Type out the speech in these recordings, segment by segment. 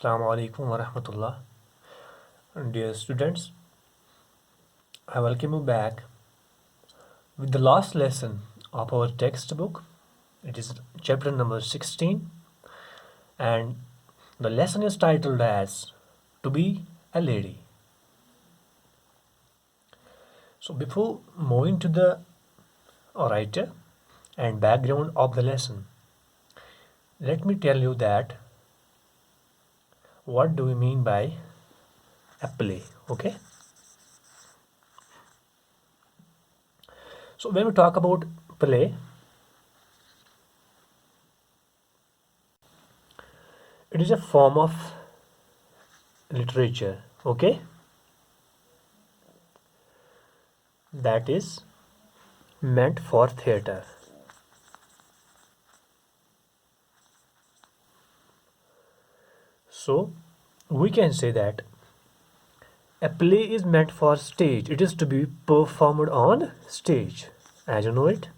Assalamu alaikum wa rahmatullah. Dear students, I welcome you back with the last lesson of our textbook. It is chapter number 16, and the lesson is titled as To Be a Lady. So, before moving to the writer and background of the lesson, let me tell you that what do we mean by a play, okay? So, when we talk about play, it is a form of literature, okay, that is meant for theater. So we can say that a play is meant for stage. It is to be performed on stage, as you know it,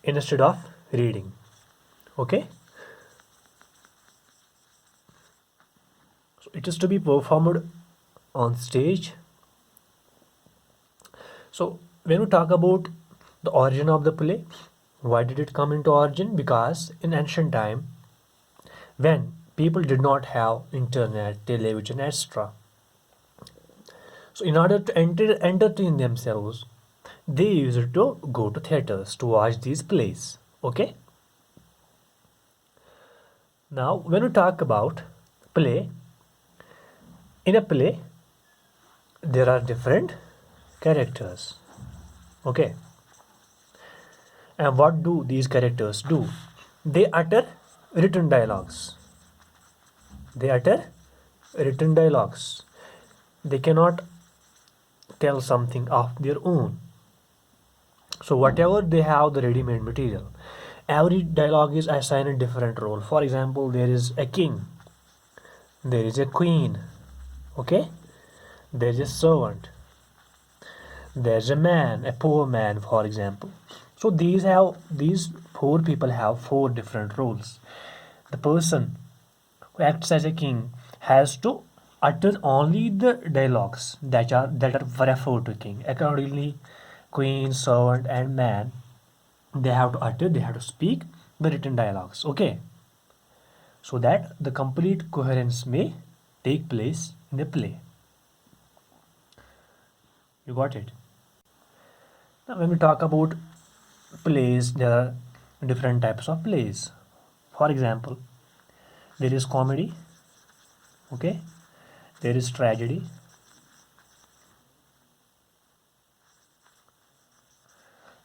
instead of reading. Okay? So it is to be performed on stage. So when we talk about the origin of the play, why did it come into origin? Because in ancient time, when people did not have internet, television, etc. So in order to entertain themselves, they used to go to theaters to watch these plays. Okay? Now, when we talk about play, in a play, there are different characters. Okay? And what do these characters do? They utter written dialogues. They utter written dialogues. They cannot tell something of their own. So, whatever they have, the ready made material, every dialogue is assigned a different role. For example, there is a king, there is a queen, okay, there is a servant, there's a man, a poor man, for example. So these four people have four different roles. The person who acts as a king has to utter only the dialogues that are referred to king. Accordingly, queen, servant, and man, they have to utter, they have to speak the written dialogues, okay, so that the complete coherence may take place in the play. You got it? Now, when we talk about plays, there are different types of plays. For example, there is comedy, okay, there is tragedy,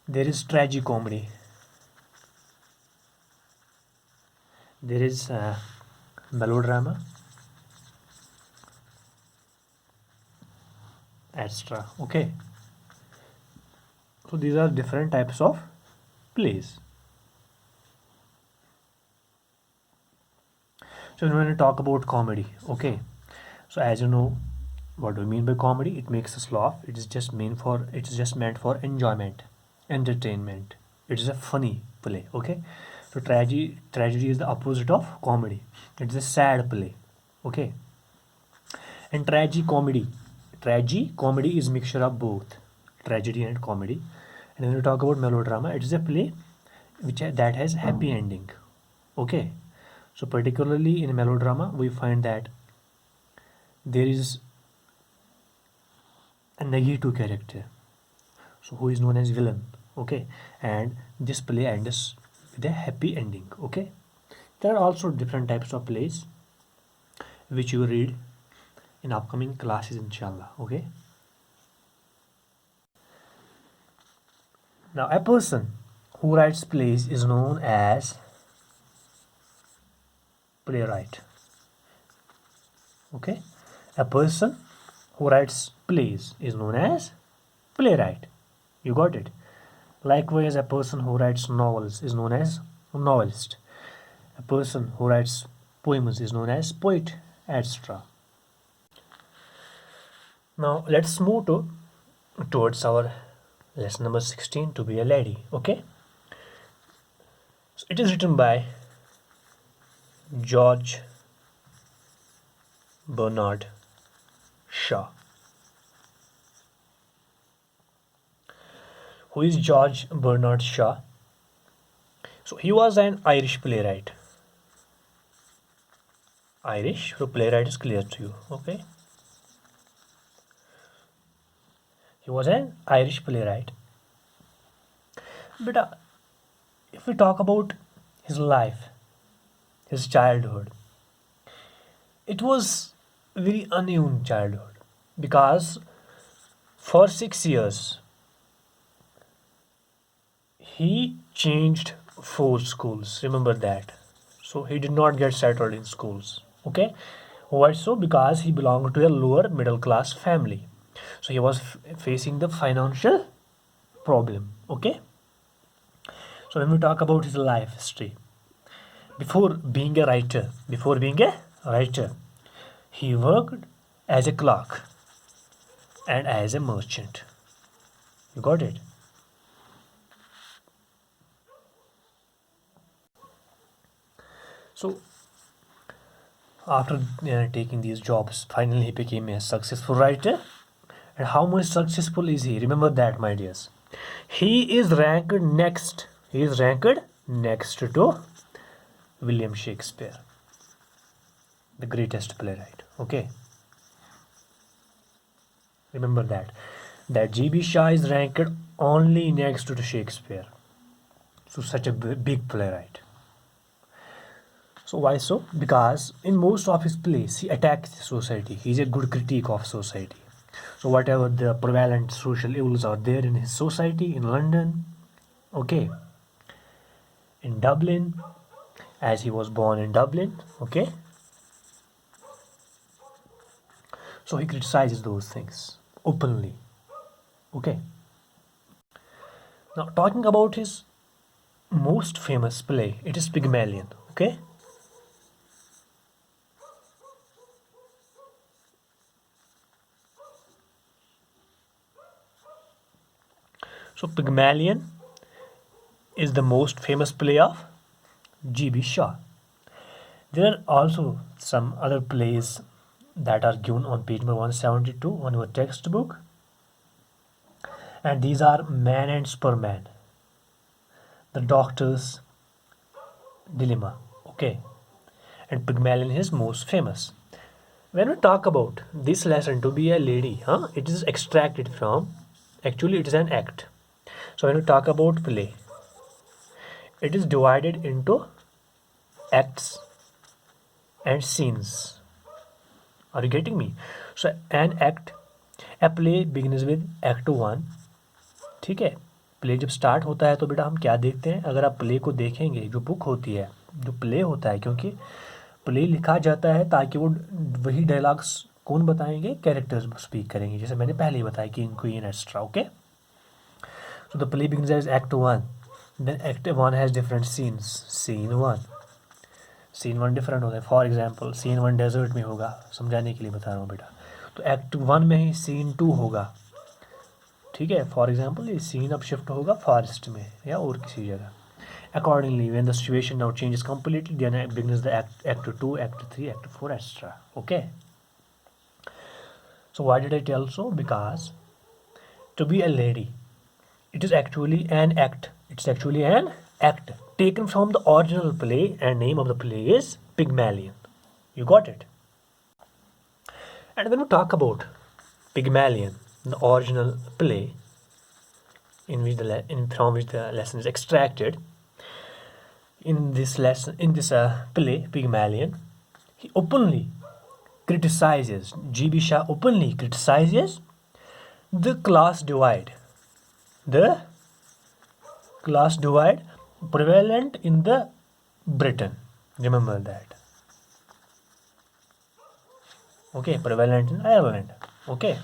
there is tragicomedy, there is melodrama, etc. Okay, so these are different types of plays. So when we talk about comedy, okay, so as you know, what do we mean by comedy? It makes us laugh. It is just meant for enjoyment, entertainment. It is a funny play, okay. So tragedy is the opposite of comedy. It is a sad play, okay. And tragicomedy is mixture of both tragedy and comedy. And when we talk about melodrama, it is a play that has happy ending, okay. So particularly in melodrama, we find that there is a negative character, so who is known as villain, okay, and this play ends with a happy ending, okay. There are also different types of plays which you read in upcoming classes, inshallah, okay. Now, a person who writes plays is known as playwright, okay. A person who writes plays is known as playwright. You got it? Likewise, a person who writes novels is known as novelist. A person who writes poems is known as poet, etc. Now let's move towards our lesson number 16, To Be a Lady. Okay. So it is written by George Bernard Shaw. Who is George Bernard Shaw? So he was an Irish playwright. Irish, so playwright is clear to you, okay? He was an Irish playwright. But if we talk about his life, his childhood, it was a very uneven childhood because for 6 years he changed 4 schools. Remember that. So he did not get settled in schools. Okay. Why so? Because he belonged to a lower middle class family. So he was facing the financial problem. Okay. So when we talk about his life history, before being a writer, he worked as a clerk and as a merchant. You got it? So after taking these jobs, finally he became a successful writer. And how much successful is he? Remember that, my dears. He is ranked next. He is ranked next to William Shakespeare, the greatest playwright. Okay. Remember that. That G.B. Shaw is ranked only next to Shakespeare. So such a big playwright. So why so? Because in most of his plays, he attacks society. He is a good critique of society. So whatever the prevalent social evils are there in his society, in London, okay, in Dublin, as he was born in Dublin, okay. So he criticizes those things openly, okay. Now talking about his most famous play, it is Pygmalion, okay. So Pygmalion is the most famous play of G.B. Shaw. There are also some other plays that are given on page number 172 on your textbook. And these are Man and Superman, The Doctor's Dilemma, okay. And Pygmalion is most famous. When we talk about this lesson, to be a lady, it is extracted from, actually it is an act. So when we talk about play, it is divided into acts and scenes. Are you getting me? So an act, a play begins with act 1. ठीक है. Play जब start होता है तो बेटा हम क्या देखते हैं, अगर आप प्ले को देखेंगे, जो बुक होती है, जो प्ले होता है, क्योंकि प्ले लिखा जाता है ताकि वो वही डायलॉग्स कौन बताएंगे, कैरेक्टर्स स्पीक करेंगे, जैसे मैंने पहले ही बताया king queen extra, okay. So the play begins as act 1. Then act 1 has different scenes. Scene 1 different होता है. फॉर एग्जाम्पल सीन 1 डेजर्ट में होगा, समझाने के लिए बता रहा हूँ बेटा. तो एक्ट 1 में ही सीन 2 होगा, ठीक है. फॉर एग्जाम्पल ये सीन अब शिफ्ट होगा फॉरेस्ट में या और किसी जगह. Accordingly, when the situation now changes completely, then it begins the act 2, act 3, act 4, etc. Okay. So why did I tell so? Because to be a lady, it is actually an act. It's actually an act taken from the original play, and name of the play is Pygmalion. You got it? And when we talk about Pygmalion, the original play in which from which the lesson is extracted, in this play Pygmalion, he openly criticizes, G.B. Shaw openly criticizes the class divide prevalent in the Britain. Remember that. Okay, prevalent in Ireland, okay,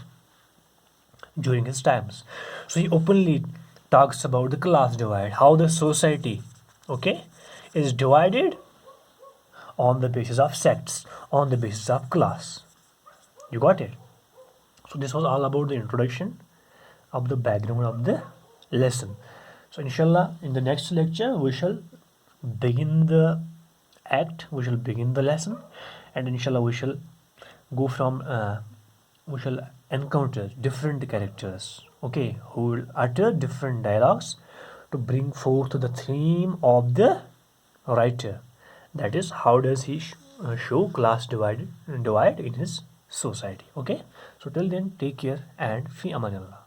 during his times. So he openly talks about the class divide, how the society, okay, is divided on the basis of sects, on the basis of class. You got it? So this was all about the introduction of the background of the lesson. So inshallah, in the next lecture we shall begin the act, we shall begin the lesson, and inshallah we shall go from we shall encounter different characters, okay, who will utter different dialogues to bring forth the theme of the writer. That is, how does he show class divide in his society. Okay, so till then, take care and fi amanillah.